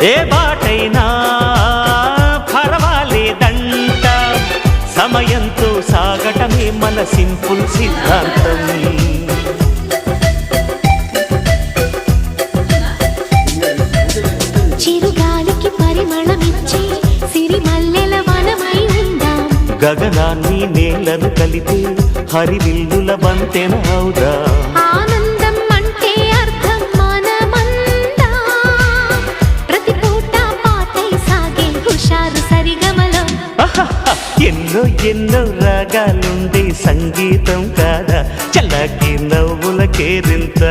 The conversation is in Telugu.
ఏ బాటైనా పర్వాలేదంట, సమయంతో సాగటమే మన సింపుల్ సిద్ధాంతం. చిరుగాలికి పరిమళమిచ్చే సిరిమల్లెల వనమై ఉందాం, గగనాన్ని నేలను కలిపే హరివిల్లుల బంతెన అవుదాం. ఆనందం అంటే అర్థం మనమందా, ప్రతి పూట పాటై సాగే హుషారు సరిగమలో. ఎన్నో ఎన్నో రాగాలుండే సంగీతం కాదా, చల్లకి నవ్వుల కేరింత.